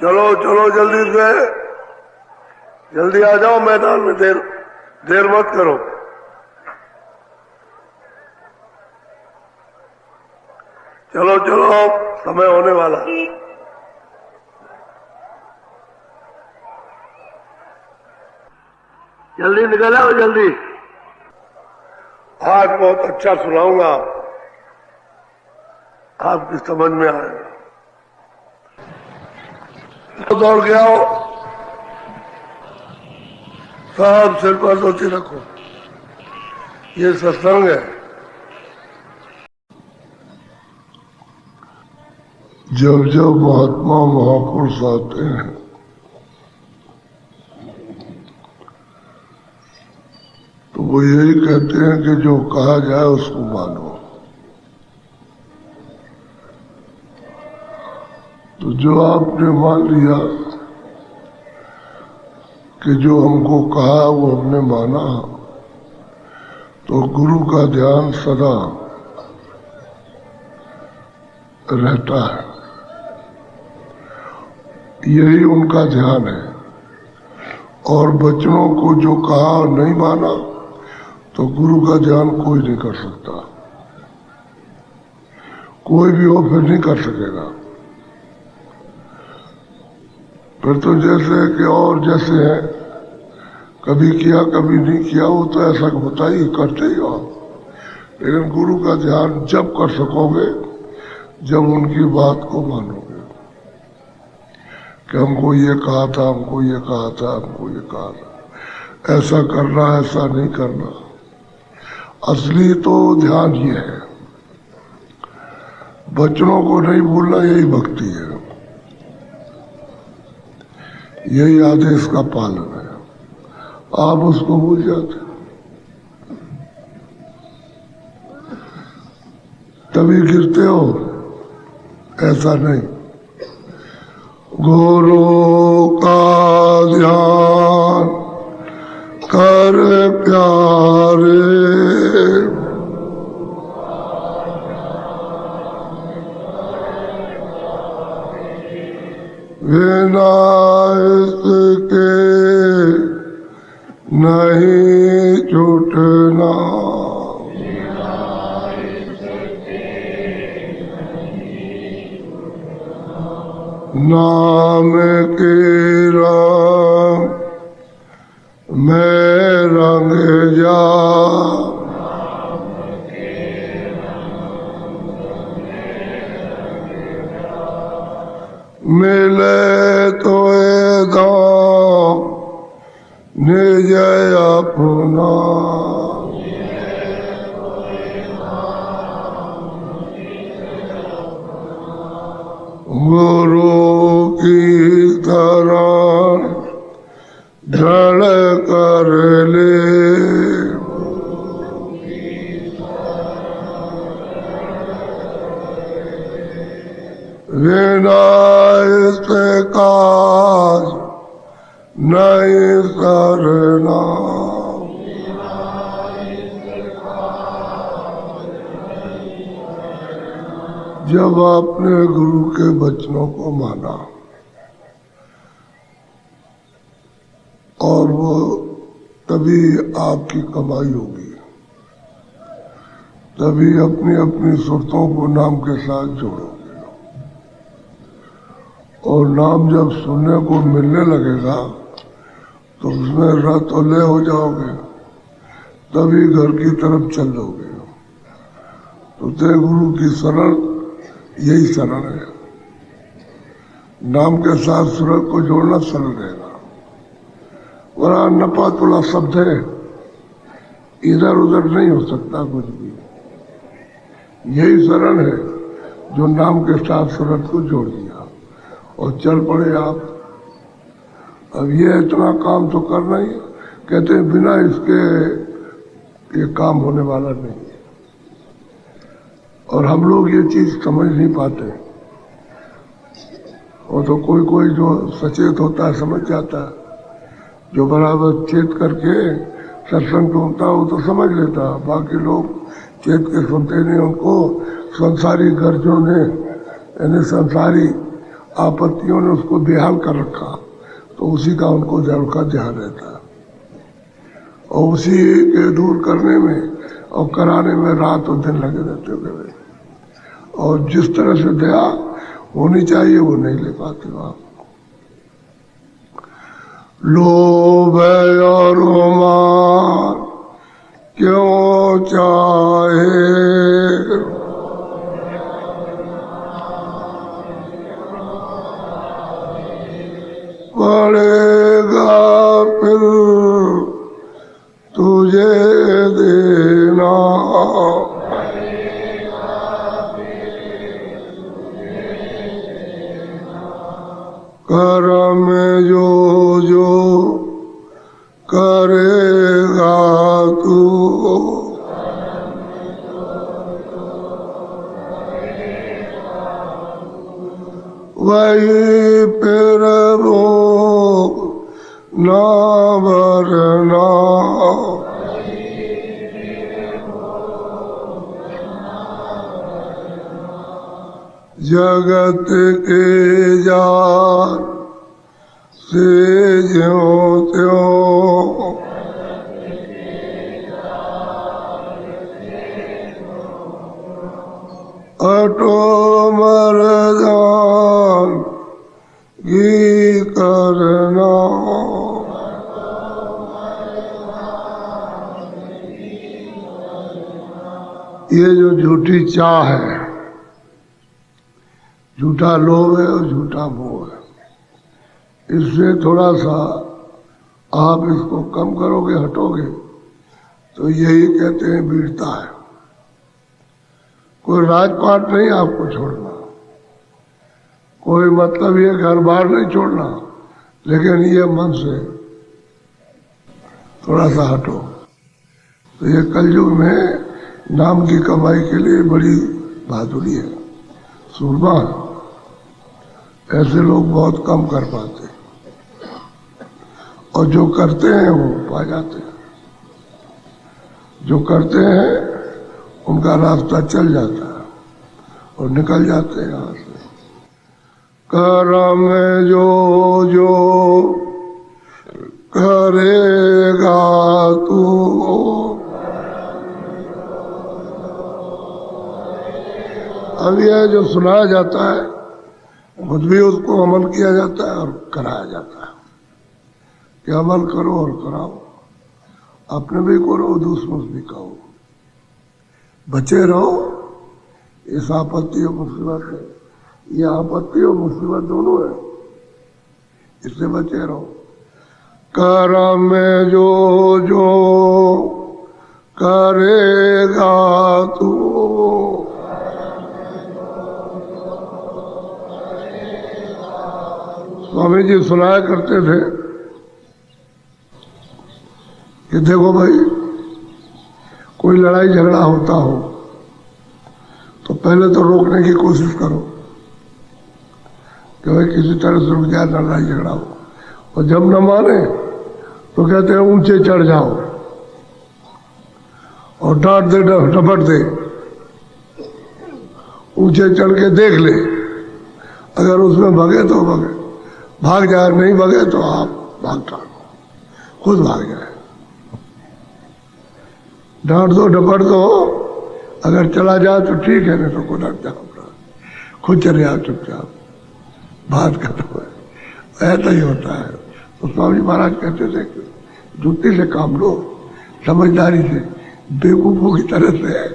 चलो चलो जल्दी से, जल्दी आ जाओ मैदान में, देर मत करो। चलो चलो समय होने वाला है। जल्दी निकल आओ जल्दी। आज बहुत अच्छा सुनाऊंगा, आपकी समझ में आएगा। दौड़ के आओ, सब सिर पर धोती रखो, ये सत्संग है। जब जब महात्मा महापुरुष आते हैं तो वो यही कहते हैं कि जो कहा जाए उसको मानो। तो जो आपने मान लिया कि जो हमको कहा वो हमने माना, तो गुरु का ध्यान सदा रहता है। यही उनका ध्यान है। और बच्चों को जो कहा और नहीं माना तो गुरु का ध्यान कोई नहीं कर सकता, कोई भी हो फिर नहीं कर सकेगा। फिर तो जैसे कि और जैसे है, कभी किया कभी नहीं किया, वो तो ऐसा होता ही, करते ही हो। लेकिन गुरु का ध्यान जब कर सकोगे जब उनकी बात को मानोगे कि हमको ये कहा था, हमको ये कहा था, हमको ये कहा था, ऐसा करना, ऐसा नहीं करना। असली तो ध्यान ये है। बच्चों को नहीं भूलना, यही भक्ति है, यही आदेश का पालन है। आप उसको भूल जाते, तभी गिरते हो, ऐसा नहीं। गुरु का ध्यान कर प्यारे, बिना इसके नहीं छूटना। नाम के रंग में रंग जा, मिले तो दाम निज अपना। गुरु की तरह दृढ़ कर ले, बिना इसके काज नहीं करना। जब आपने गुरु के वचनों को माना और वो तभी आपकी कमाई होगी, तभी अपनी अपनी सुरतों को नाम के साथ जोड़ोगे। और नाम जब सुनने को मिलने लगेगा तो उसमें रतौले हो जाओगे, तभी घर की तरफ चल दोगे। तो तेरे गुरु की शरण यही शरण है। नाम के साथ सूरत को जोड़ना सरल रहेगा। वरना नपा तुला शब्द है, इधर उधर नहीं हो सकता कुछ भी। यही शरण है जो नाम के साथ सूरत को जोड़ दिया और चल पड़े आप। अब ये इतना काम तो करना ही, कहते हैं बिना इसके ये काम होने वाला नहीं। और हम लोग ये चीज समझ नहीं पाते। और तो कोई कोई जो सचेत होता है समझ जाता है, जो बराबर चेत करके सत्संग सुनता हो तो समझ लेता। बाकी लोग चेत के सुनते नहीं, उनको संसारी गर्जों ने यानी संसारी आपत्तियों ने उसको बेहाल कर रखा, तो उसी का उनको जरूर का ध्यान रहता है, और उसी के दूर करने में और कराने में रात और दिन लगे रहते हुए, और जिस तरह से दया होनी चाहिए वो नहीं ले पाते आप। लोभ और मान क्यों चाहे, पड़ेगा फिर तुझे देना, कर्म जो जो करेगा तू, वही फिर भोग ना भरना, जगत के जान से ज्यों त्यों, अटो मरदान की करना, ये जो झूठी चाह है, झूठा लोभ है और झूठा मोह है, इससे थोड़ा सा आप इसको कम करोगे, हटोगे, तो यही कहते हैं वीरता है। कोई राजपाट नहीं आपको छोड़ना, कोई मतलब ये घर बार नहीं छोड़ना, लेकिन ये मन से थोड़ा सा हटो। तो ये कलयुग में नाम की कमाई के लिए बड़ी बहादुरी है, सूरमा। ऐसे लोग बहुत कम कर पाते, और जो करते हैं वो पा जाते हैं। जो करते हैं उनका रास्ता चल जाता है और निकल जाते हैं यहाँ से। कर्म जो जो करेगा तू, अब यह जो सुनाया जाता है खुद भी उसको अमल किया जाता है और कराया जाता है कि अमल करो और कराओ, अपने भी करो, दूसरों से भी कहो, बचे रहो इस आपत्ति और मुसीबत से। ये आपत्ति और मुसीबत दोनों है, इससे बचे रहो। कर्म में जो जो करेगा तू, स्वामी जी सुनाया करते थे कि देखो भाई, कोई लड़ाई झगड़ा होता हो तो पहले तो रोकने की कोशिश करो कि भाई किसी तरह से रुक जाए, लड़ाई झगड़ा हो, और जब न माने तो कहते हैं ऊंचे चढ़ जाओ और डांट दे, डपट दे, ऊंचे चढ़ के देख ले, अगर उसमें भगे तो भगे, भाग जाए, नहीं भगे तो आप भाग टाड़ो, खुद भाग जाए। डांट दो, डपट दो, अगर चला जाए तो ठीक है, नहीं तो खुद हट जाओ, खुद चले जाओ चुपचाप, बात करो। ऐसा ही होता है। तो स्वामी महाराज कहते थे जुत्ती से काम लो, समझदारी से, बेवकूफों की तरह से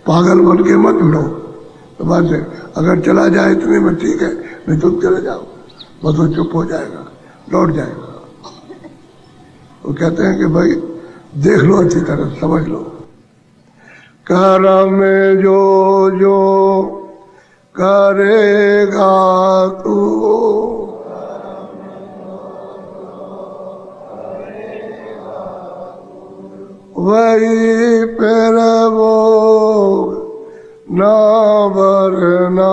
पागल बन के मत भिड़ो। तो बात है, अगर चला जाए इतने में ठीक है, नहीं तो चले जाओ, बस वो चुप हो जाएगा, लौट जाएगा। वो कहते हैं कि भाई देख लो, अच्छी तरह समझ लो। कर्म में जो जो करेगा तू, वही फिर वो ना भरना।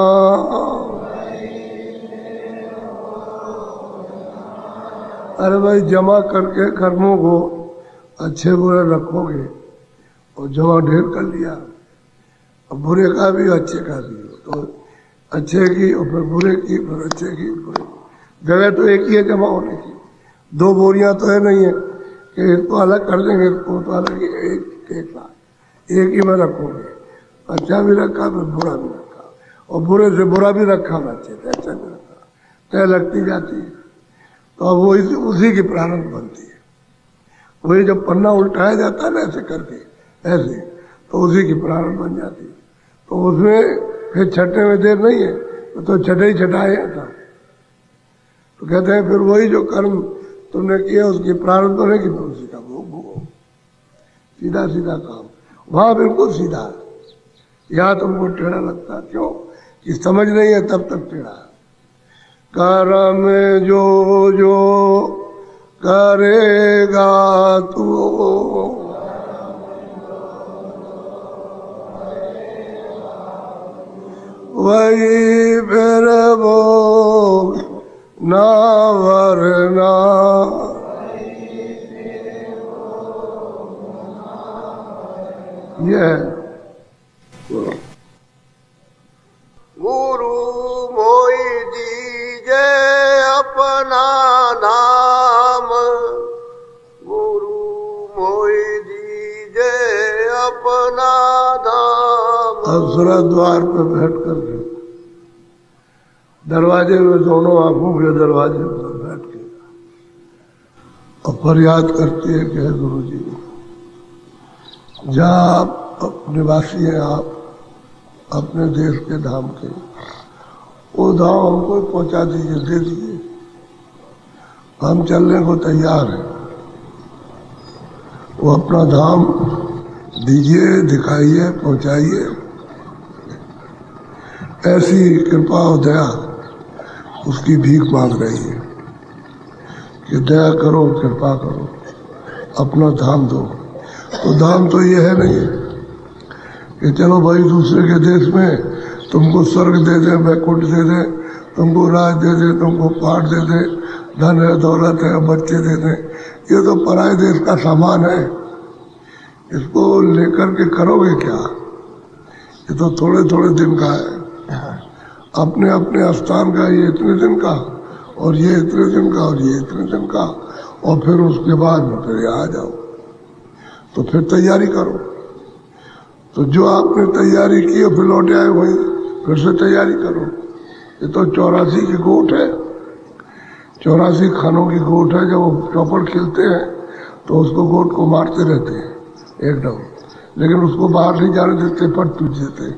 अरे भाई, जमा करके कर्मों को अच्छे बुरे रखोगे और जमा ढेर कर लिया, अब बुरे का भी अच्छे का भी, तो अच्छे की और फिर बुरे की, फिर अच्छे की, बुरे की। जगह तो एक ही है जमा होने की, दो बोरियां तो है नहीं है कि इसको अलग कर देंगे, इसको तो अलग ही एक साथ एक ही में रखोगे। अच्छा भी रखा फिर बुरा भी रखा, और बुरे से बुरा भी रखा, अच्छे से अच्छा भी रखा, तय लगती जाती है। तो अब वो उसी की प्रारंभ बनती है। वही जब पन्ना उल्टाया जाता है ना ऐसे करके, ऐसे, तो उसी की प्रारंभ बन जाती है। तो उसमें फिर छठने में देर नहीं है, तो छठे ही छठाया था। तो कहते हैं फिर वही जो कर्म तुमने किया उसकी प्रारंभ बनेगी, तो उसी का भोग भोगो। सीधा सीधा काम, वहां बिल्कुल सीधा है। यहाँ तुमको टेढ़ा लगता, क्यों कि समझ नहीं है तब तक टेढ़ा है। कर्म जो जो करेगा तू, वही फिर वो ना वरना। ये गुरु मोई दीजे अपना नाम, गुरु मोई दीजे अपना नाम। अप्सरा द्वार पर बैठ कर दरवाजे में, दोनों आंखों के दरवाजे पर बैठ के और फरियाद करती है कि गुरु जी, जहाँ आप निवासी हैं, आप अपने देश के धाम के, वो धाम हमको पहुंचा दीजिए, दे दीजिए, हम चलने को तैयार हैं। वो अपना धाम दीजिए, दिखाइए, पहुंचाइए। ऐसी कृपा और दया उसकी भीख मांग रही है कि दया करो, कृपा करो, अपना धाम दो। तो धाम तो ये है नहीं कि चलो भाई दूसरे के देश में तुमको स्वर्ग दे दे, बैकुंठ दे दे, तुमको राज दे दे, तुमको पहाड़ दे दे, धन है, दौलत है, बच्चे दे दे। ये तो पराये देश का सामान है, इसको लेकर के करोगे क्या? ये तो थोड़े थोड़े दिन का है, अपने अपने स्थान का ये इतने दिन का, और ये इतने दिन का, और ये इतने दिन का, और फिर उसके बाद में फिर यहाँ आ जाओ। तो फिर तैयारी करो। तो जो आपने तैयारी की और फिर लौट आए वही फिर से तैयारी करो। ये तो 84 की गोट है, 84 खानों की गोट है। जब वो चौपड़ खेलते हैं तो उसको गोट को मारते रहते हैं एकदम, लेकिन उसको बाहर नहीं जाने देते, पट पीट देते।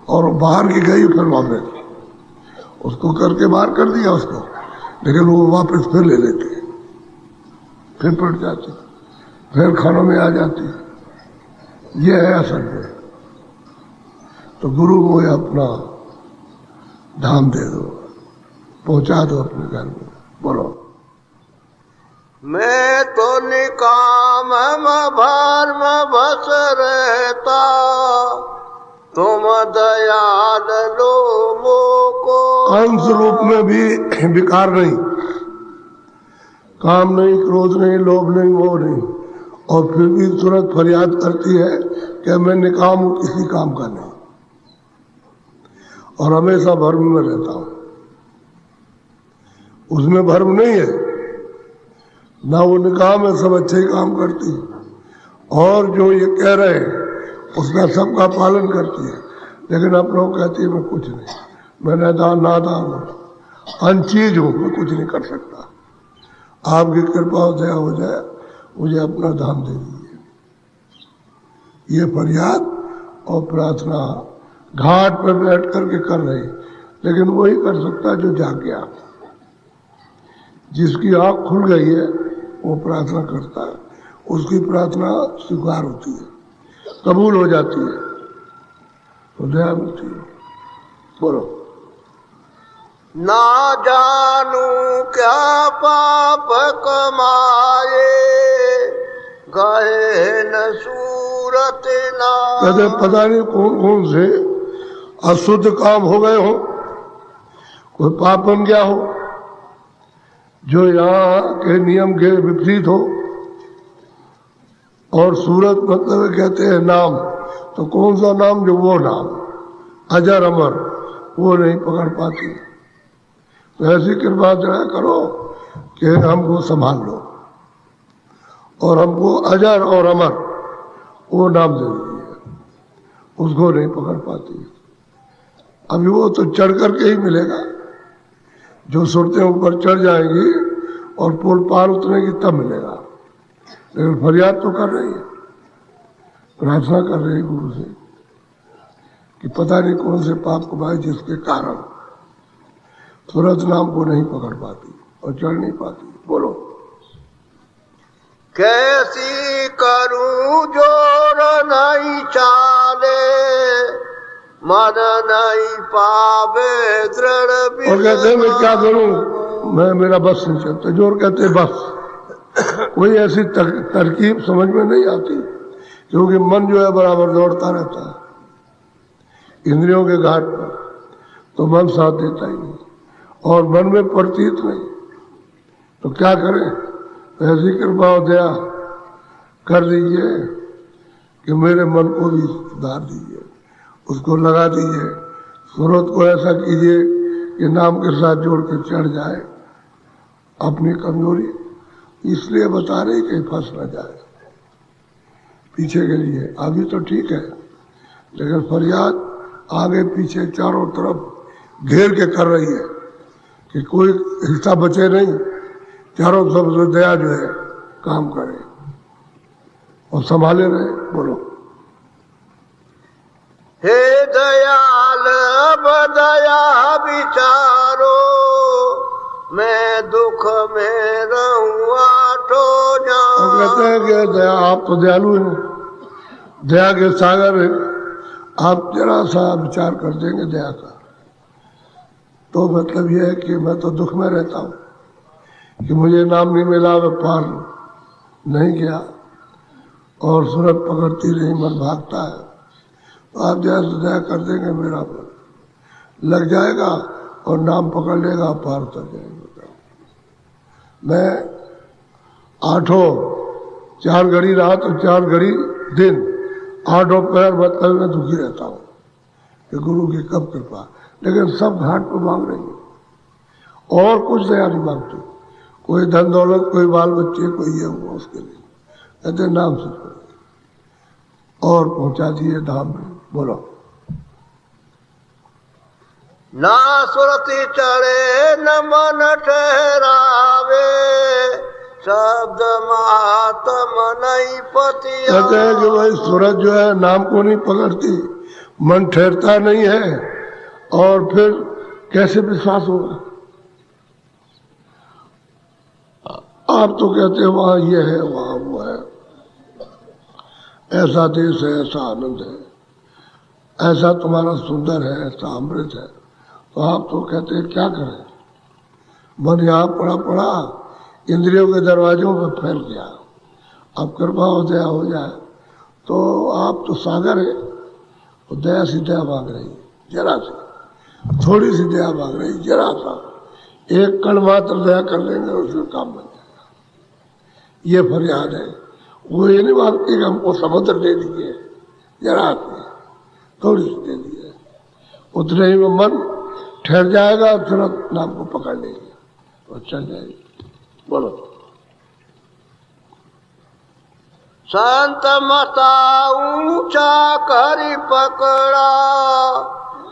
और बाहर की गई फिर वापस उसको करके बाहर कर दिया उसको, लेकिन वो वापस फिर ले लेते, फिर पट जाती, फिर खानों में आ जाती। ये है असल में। तो गुरु को अपना धाम दे दो, पहुंचा दो अपने घर में। बोलो। मैं तो निकाम भार में बस रहता, तुम दयाल लो मोको। अंश रूप में भी विकार नहीं, काम नहीं, क्रोध नहीं, लोभ नहीं, मोह नहीं, और फिर भी तुरंत फरियाद करती है कि मैं निकाम हूं, किसी काम का नहीं, और हमेशा भर्म में रहता हूं। उसमें भर्म नहीं है, ना वो निकाम है, सब अच्छे ही काम करती है, और जो ये कह रहे हैं उसका सबका पालन करती है। लेकिन अपना कहती है मैं कुछ नहीं, मैं नादान हूं, अनचीज हूं, मैं कुछ नहीं कर सकता। आपकी कृपा हो दया हो जाए, मुझे अपना धाम दे दीजिए। ये फरियाद और प्रार्थना घाट पर बैठ करके कर रही, लेकिन वही कर सकता जो जाग गया। जिसकी आंख खुल गई है वो प्रार्थना करता है, उसकी प्रार्थना स्वीकार होती है, कबूल हो जाती है, तो दया मिलती है। बोलो। ना जानू क्या पाप कमाए, गए न सूरत ना। कहते पता नहीं कौन कौन से अशुद्ध काम हो गए हो, कोई पाप बन गया हो जो यहाँ के नियम के विपरीत हो। और सूरत मतलब कहते हैं नाम, तो कौन सा नाम? जो वो नाम अजर अमर, वो नहीं पकड़ पाती। तो ऐसी कृपा जरा करो कि हमको संभाल लो और हमको अजर और अमर वो नाम दे दीजिए। उसको नहीं पकड़ पाती। अभी वो तो चढ़ करके ही मिलेगा। जो सुरतें ऊपर चढ़ जाएंगी और पुल पार उतरेगी तब मिलेगा। लेकिन फरियाद तो कर रही है, प्रार्थना कर रही है गुरु से कि पता नहीं कौन से पाप कमाए जिसके कारण तुरंत नाम को नहीं पकड़ पाती और चढ़ नहीं पाती। बोलो कैसी करूं जोर नहीं चाले, मन नहीं पावे दृढ़। और कहते हैं मैं क्या करूं, मैं मेरा बस नहीं चलता। जोर कहते हैं बस। कोई ऐसी तरकीब समझ में नहीं आती, क्योंकि मन जो है बराबर दौड़ता रहता है इंद्रियों के घाट पर, तो मन साथ देता ही नहीं और मन में प्रतीत नहीं। तो क्या करें? ऐसी कृपा और दया कर दीजिए कि मेरे मन को भी सुधार दीजिए, उसको लगा दीजिए। सूरत को ऐसा कीजिए कि नाम के साथ जोड़ के चढ़ जाए। अपनी कमजोरी इसलिए बता रही कि फंस न जाए पीछे के लिए। अभी तो ठीक है, लेकिन फरियाद आगे पीछे चारों तरफ घेर के कर रही है कि कोई हिस्सा बचे नहीं। चारों तरफ दया जो है काम करे और संभाले रहे। बोलो हे दयाल बदया विचारो, मैं दुख में रहूं आठो जान। और कहते हैं कि दया, आप तो दयालु हैं, दया के सागर हैं। आप जरा सा विचार कर देंगे दया का, तो मतलब यह है कि मैं तो दुख में रहता हूँ कि मुझे नाम नहीं मिला, मैं पार नहीं गया और सूरत पकड़ती रही, मन भागता है। तो आप जैसे दया कर देंगे मेरा मन लग जाएगा और नाम पकड़ लेगा, पार उतर जाएगा। मैं आठों 4 घड़ी रात और 4 घड़ी दिन, 8 पैर मतलब मैं दुखी रहता हूँ कि गुरु की कब कृपा। लेकिन सब घाट पर मांग रही है और कुछ दया नहीं मांगती। कोई धन दौलत, कोई बाल बच्चे, कोई ये हुआ, उसके लिए कहते नाम से और पहुंचा दिए धाम में। बोलो ना सुरति चढ़े न मन ठहरावे, शब्द महात्म नहीं पति। कहते हैं कि भाई सूरत जो है नाम को नहीं पकड़ती, मन ठहरता नहीं है, और फिर कैसे विश्वास होगा? आप तो कहते हैं वहां ये है, वहां वो है, ऐसा देश है, ऐसा आनंद है, ऐसा तुम्हारा सुंदर है, ऐसा अमृत है। तो आप तो कहते हैं क्या करें? मन यहाँ पड़ा पड़ा इंद्रियों के दरवाजों में फैल गया। अब कृपा हो दया हो जाए तो आप तो सागर है, तो दया से दया मांग रही, जरा सी थोड़ी सी दया मांग रही, जरा सा एक कण मात्र दया कर लेंगे उसमें काम बन जाएगा। ये फरियाद है। वो ये नहीं मांगती कि हमको समुद्र दे दीजिए, जरा सी थोड़ी सी दे दीजिए, उतने ही में मन ठहर जाएगा, तुरंत नाम को पकड़ लेंगे और चल जाएगी। बोलो संत मता ऊंचा करी पकड़ा,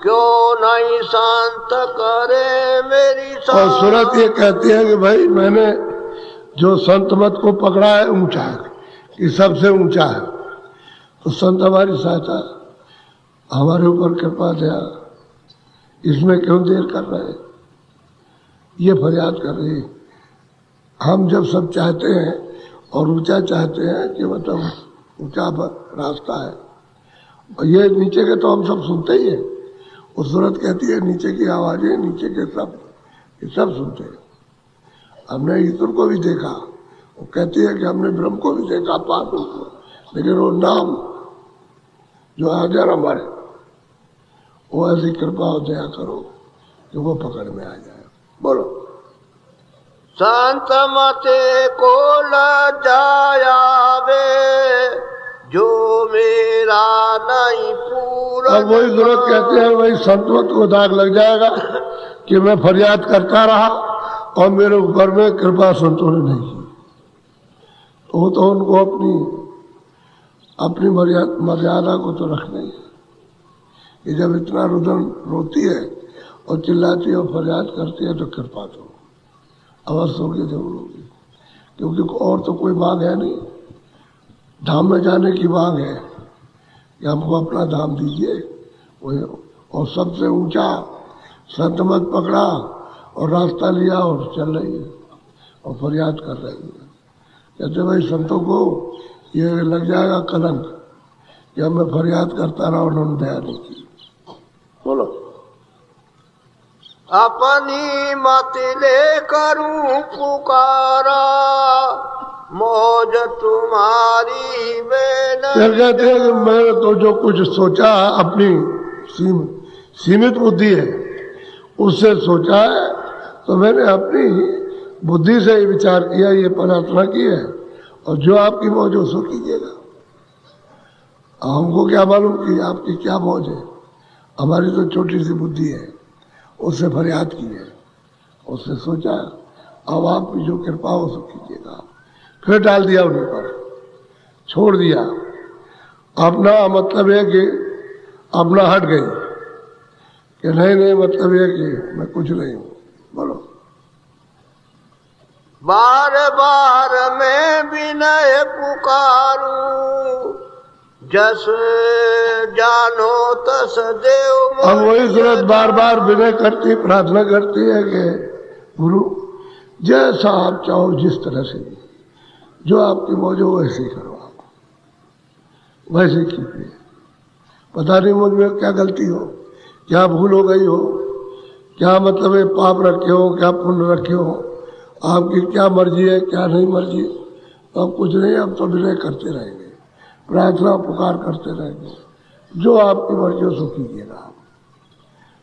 क्यों नहीं शांत करे मेरी और सूरत ये कहती है कि भाई मैंने जो संत मत को पकड़ा है ऊंचा है, कि सबसे ऊंचा है। तो संत हमारी सहायता हमारे ऊपर कृपा दया, इसमें क्यों देर कर रहे हैं? ये फरियाद कर रही। हम जब सब चाहते हैं और ऊंचा चाहते हैं कि मतलब ऊंचा रास्ता है, और ये नीचे के तो हम सब सुनते ही हैं। वो सूरत कहती है नीचे की आवाजें, नीचे के शब्द, ये सब सुनते हैं। हमने ईश्वर को भी देखा, वो कहती है कि हमने ब्रह्म को भी देखा, पाप को, लेकिन वो नाम जो हाजिर हमारे, वो ऐसी कृपा और दया करो कि वो पकड़ में आ जाए। बोलो संत मते को लजायावे, जो मेरा नहीं पूरा। अब वही जरूरत कहते हैं, वही संतवत को दाग लग जाएगा कि मैं फरियाद करता रहा और मेरे ऊपर में कृपा संतों ने नहीं की। तो उनको अपनी मर्यादा को तो रखना ही है कि जब इतना रुदन रोती है और चिल्लाती है और फरियाद करती है तो कृपा तो अवश्य होगी, जरूर होगी, क्योंकि और तो कोई मांग है नहीं। धाम में जाने की मांग है कि हमको अपना धाम दीजिए, वही। और सबसे ऊंचा संत मत पकड़ा और रास्ता लिया और चल रही है और फरियाद कर रही है। कहते भाई संतों को ये लग जाएगा कलंक कि अब मैं फरियाद करता रहा, उन्होंने दया नहीं की। बोलो। अपनी मत ले करूं पुकारा, मौज तुम्हारी में नहीं। कहते हैं कि मैंने तो जो कुछ सोचा अपनी सीमित बुद्धि है उससे सोचा है, तो मैंने अपनी बुद्धि से ही विचार किया, ये प्रार्थना की है, और जो आपकी मौज हो सो कीजिएगा। हमको क्या मालूम कि आपकी क्या मौज है, हमारी तो छोटी सी बुद्धि है, उससे फरियाद की है, उससे सोचा अब आपकी जो कृपा हो सो कीजिएगा। फिर डाल दिया उन्हीं पर, छोड़ दिया। अपना मतलब है कि अपना हट गई कि नहीं मतलब है कि मैं कुछ नहीं हूं। बोलो। बार बार मैं विनय पुकारूं, जस जानो तस देव। अब वही सूरत बार बार विनय करती, प्रार्थना करती है कि गुरु जैसा आप चाहो, जिस तरह से जो आपकी मौज हो वैसे ही करो, आप वैसे कीजिए। पता नहीं मुझ में क्या गलती हो, क्या भूल हो गई हो, क्या मतलब है पाप रखे हो, क्या पुण्य रखे हो, आपकी क्या मर्जी है क्या नहीं मर्जी। तो अब कुछ नहीं, अब तो विनय करते रहेंगे, प्रार्थना पुकार करते रहेंगे, जो आपकी मर्जी हो सो कीजिएगा। आप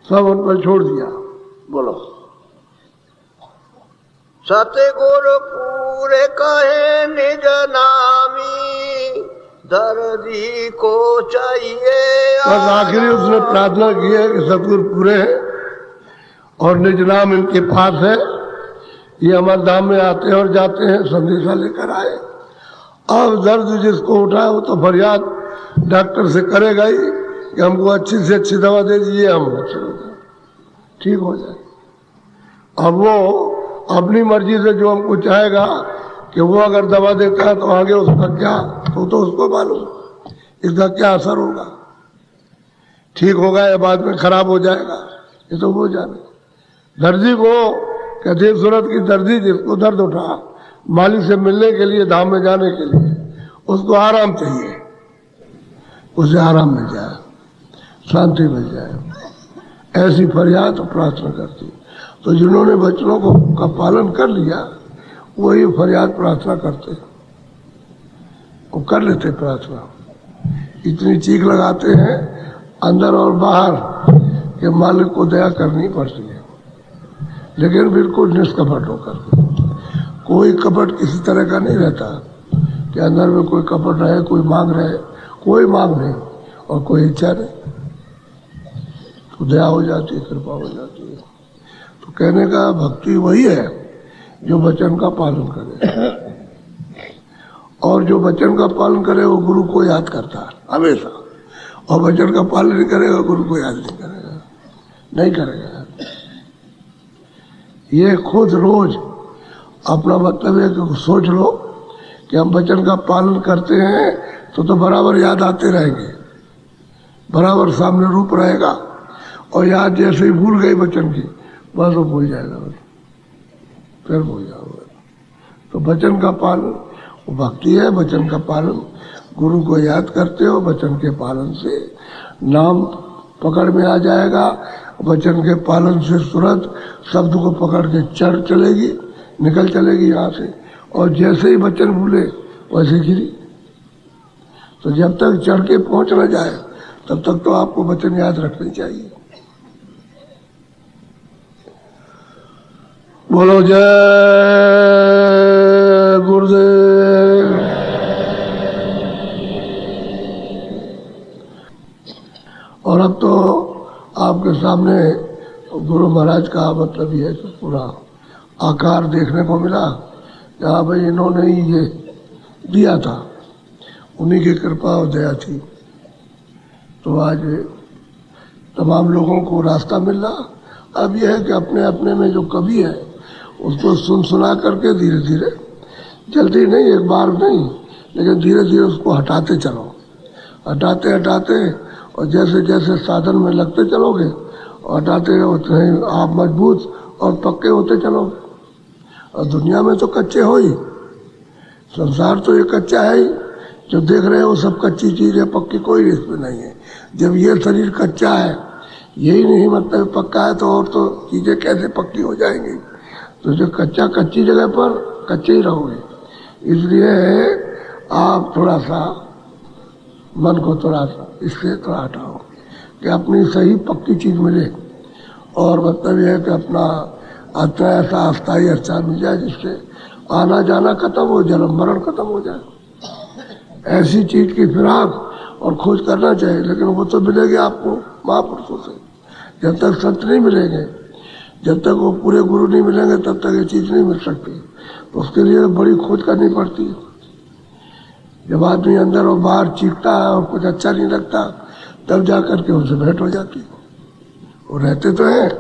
सब उन पर छोड़ दिया। बोलो। सतगुरु पूरे कहे निज नामी, दर्दी को चाहिए। बस आखिरी उसने प्रार्थना की है कि सतगुरु पूरे हैं और निज नाम इनके पास है, ये हमारे धाम में आते हैं और जाते हैं, संदेशा लेकर आए। अब दर्द जिसको उठाए वो तो फरियाद डॉक्टर से करेगा ही कि हमको अच्छी से अच्छी दवा दे दीजिए, हम अच्छे हो जाए, ठीक हो जाए। अब वो अपनी मर्जी से जो हमको चाहेगा कि वो अगर दवा देता है तो आगे उसका क्या, तो उसको मालूम इसका क्या असर होगा, ठीक होगा या बाद में खराब हो जाएगा, ये तो वो जाने। दर्जी को कहते सूरत की दर्जी जिसको दर्द उठा मालिक से मिलने के लिए, धाम में जाने के लिए, उसको आराम चाहिए, उसे आराम मिल जाए, शांति मिल जाए, ऐसी फरियाद प्रार्थना करती। तो जिन्होंने वचनों का पालन कर लिया वही फरियाद प्रार्थना करते, वो कर लेते प्रार्थना। इतनी चीख लगाते हैं अंदर और बाहर कि मालिक को दया करनी पड़ती है, लेकिन बिल्कुल निष्कपट होकर। कोई कपट किसी तरह का नहीं रहता कि अंदर में कोई कपट रहे, कोई मांग रहे, कोई मांग नहीं और कोई इच्छा नहीं, तो दया हो जाती है, कृपा हो जाती है। तो कहने का भक्ति वही है जो वचन का पालन करे, और जो वचन का पालन करे वो गुरु को याद करता है हमेशा, और वचन का पालन नहीं करेगा गुरु को याद नहीं करेगा, नहीं करेगा। ये खुद रोज अपना मतलब है कि सोच लो कि हम वचन का पालन करते हैं तो बराबर याद आते रहेंगे, बराबर सामने रूप रहेगा, और याद जैसे ही भूल गई वचन की बस वो भूल जाएगा, फिर भूल जाओगे। तो वचन का पालन वो भक्ति है, वचन का पालन गुरु को याद करते हो, वचन के पालन से नाम पकड़ में आ जाएगा, वचन के पालन से सूरत शब्द को पकड़ के चढ़ चलेगी, निकल चलेगी यहाँ से, और जैसे ही वचन भूले वैसे गिरी। तो जब तक चढ़ के पहुंच न जाए तब तक तो आपको वचन याद रखनी चाहिए। बोलो जय गुरुदेव। आपके सामने गुरु महाराज का मतलब ये पूरा आकार देखने को मिला कि हाँ भाई इन्होंने ही ये दिया था, उन्हीं की कृपा और दया थी। तो आज तमाम लोगों को रास्ता मिल रहा। अब यह है कि अपने अपने में जो कवि है उसको सुना करके धीरे धीरे, जल्दी नहीं, एक बार नहीं, लेकिन धीरे धीरे उसको हटाते चलो, हटाते हटाते, और जैसे जैसे साधन में लगते चलोगे और हटाते उतने ही आप मजबूत और पक्के होते चलोगे। और दुनिया में तो कच्चे हो ही, संसार तो ये कच्चा है ही, जो देख रहे हो सब कच्ची चीज है, पक्की कोई इसमें नहीं है। जब ये शरीर कच्चा है, यही नहीं मतलब पक्का है, तो और तो चीजें कैसे पक्की हो जाएंगी। तो जो कच्चा कच्ची जगह पर कच्चे ही रहोगे। इसलिए आप थोड़ा सा मन को थोड़ा सा इससे थोड़ा हटाओ कि अपनी सही पक्की चीज मिले, और मतलब यह है कि अपना अच्छा ऐसा अस्थायी अच्छा मिल जाए जिससे आना जाना खत्म हो, जन्म मरण खत्म हो जाए। ऐसी चीज की फिराक और खोज करना चाहिए, लेकिन वो तो मिलेगी आपको महापुरुषों से। जब तक संत नहीं मिलेंगे, जब तक वो पूरे गुरु नहीं मिलेंगे, तब तक ये चीज नहीं मिल सकती। तो उसके लिए बड़ी खोज करनी पड़ती है। जब आदमी अंदर और बाहर चीखता है और कुछ अच्छा नहीं लगता, तब जा करके उनसे भेंट हो जाती है। वो रहते तो हैं,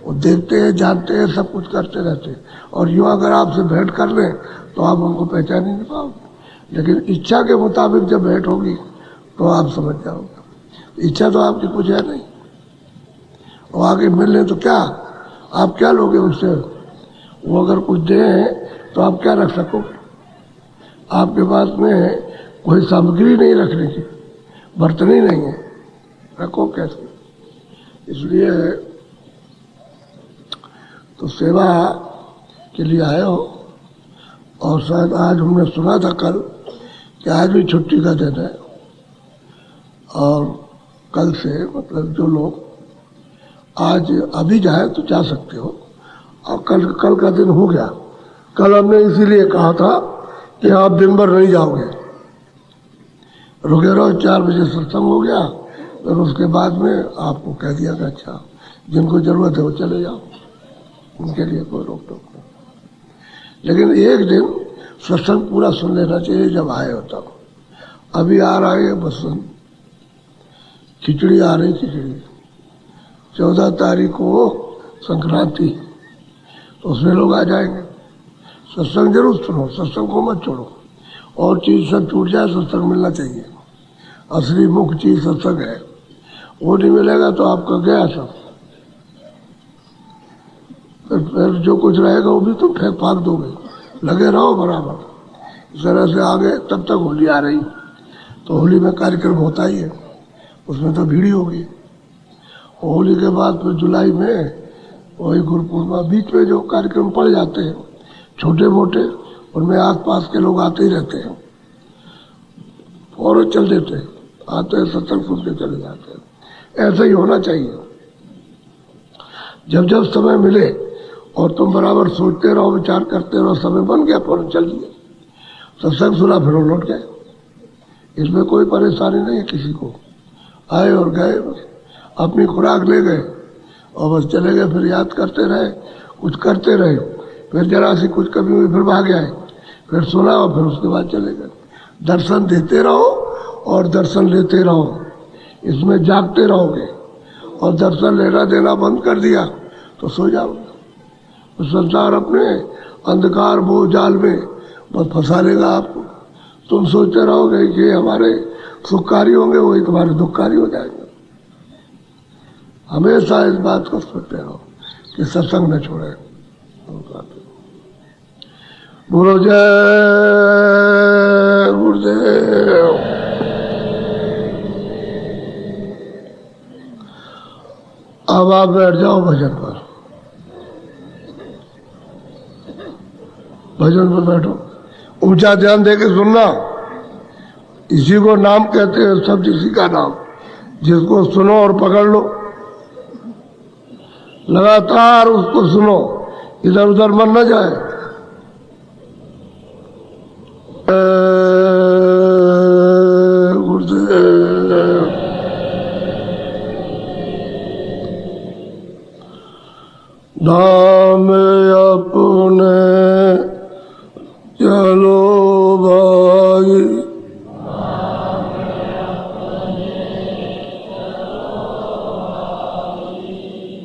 वो देखते हैं, जानते हैं, सब कुछ करते रहते हैं, और यूँ अगर आपसे भेंट कर लें तो आप उनको पहचान ही नहीं पाओगे। लेकिन इच्छा के मुताबिक जब भेंट होगी तो आप समझ जाओगे। इच्छा तो आपकी कुछ है नहीं, और आगे मिलने तो क्या, आप क्या लोगे उससे? वो अगर कुछ दें तो आप क्या रख सकोगे? आपके पास में कोई सामग्री नहीं रखने की, बर्तन ही नहीं है, रखो कैसे? इसलिए तो सेवा के लिए आए हो। और शायद आज हमने सुना था कल कि आज भी छुट्टी का दिन है, और कल से मतलब जो लोग आज अभी जाए तो जा सकते हो, और कल का दिन हो गया। कल हमने इसीलिए कहा था कि आप दिन भर नहीं जाओगे, रुके रहो, 4 बजे सत्संग हो गया, फिर उसके बाद में आपको कह दिया कि अच्छा जिनको जरूरत है वो चले जाओ, उनके लिए कोई रोक टोक नहीं। लेकिन एक दिन सत्संग पूरा सुन लेना चाहिए जब आए हो तब। अभी आ रहा है बस खिचड़ी आ रही, खिचड़ी 14 तारीख को संक्रांति, तो उसमें लोग आ जाएंगे। सत्संग जरूर सुनो, सत्संग को मत छोड़ो, और चीज सब छूट जाए, सत्संग मिलना चाहिए। असली मुख्य चीज सत्संग है, वो नहीं मिलेगा तो आपका गया सब। फिर जो कुछ रहेगा वो भी तुम फेंक फाक दोगे, लगे रहो बराबर। इस तरह से आगे तब तक होली आ रही, तो होली में कार्यक्रम होता ही है, उसमें तो भीड़ होगी। होली के बाद फिर जुलाई में वही गुरु पूर्णिमा, बीच में जो कार्यक्रम पड़ जाते हैं छोटे मोटे, उनमें आस पास के लोग आते ही रहते हैं, और चल देते हैं, आते हैं सत्संग सुन के चले जाते हैं। ऐसा ही होना चाहिए। जब जब समय मिले और तुम बराबर सोचते रहो, विचार करते रहो, समय बन गया फौरन चल दिए, सत्संग सुना फिर लौट गए। इसमें कोई परेशानी नहीं है किसी को। आए और गए, बस अपनी खुराक ले गए और बस चले गए। फिर याद करते रहे, कुछ करते रहे, फिर जरा सी कुछ कमी हुई फिर भाग आए, फिर सुना और फिर उसके बाद चले गए। दर्शन देते रहो और दर्शन लेते रहो, इसमें जागते रहोगे। और दर्शन लेना देना बंद कर दिया तो सो जाओगे। तो संसार अपने अंधकार वो जाल में बस फंसा लेगा आपको। तुम सोचते रहोगे कि हमारे सुखकारी होंगे, वही तुम्हारे दुखकारी हो जाएंगे। हमेशा इस बात को सोचते रहो कि सत्संग न छोड़े। बोलो जय गुरुदेव। अब आप बैठ जाओ भजन पर, भजन पर बैठो, ऊंचा ध्यान देके सुनना। इसी को नाम कहते हैं, शब्द इसी का नाम, जिसको सुनो और पकड़ लो, लगातार उसको सुनो, इधर उधर मन न जाए। गुरुदेव धाम अपने चलो भाई,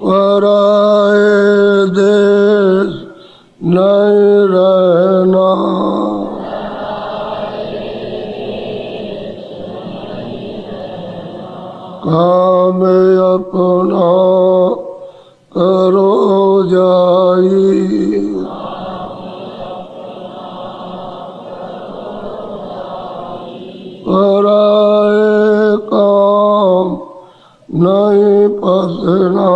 पराए देश नहीं रहना, काम अपना करो जाई, पराए काम नहीं पसना,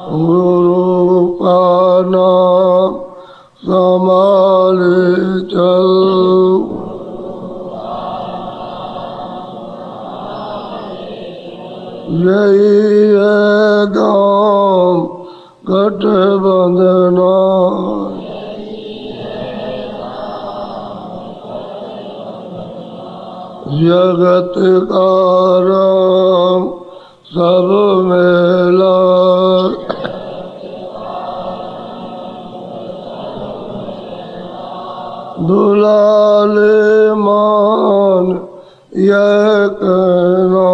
गुरु का नाम संभाले चल, यही है दाम गठबंधना, जगत का राम सब मेला, दुलाले मान यह कहना,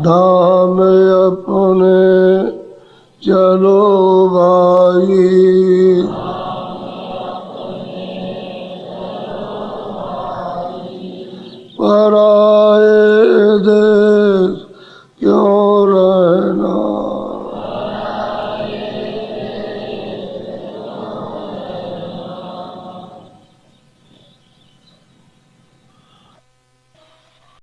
धाम अपने चलो भाई, पराए देश क्यों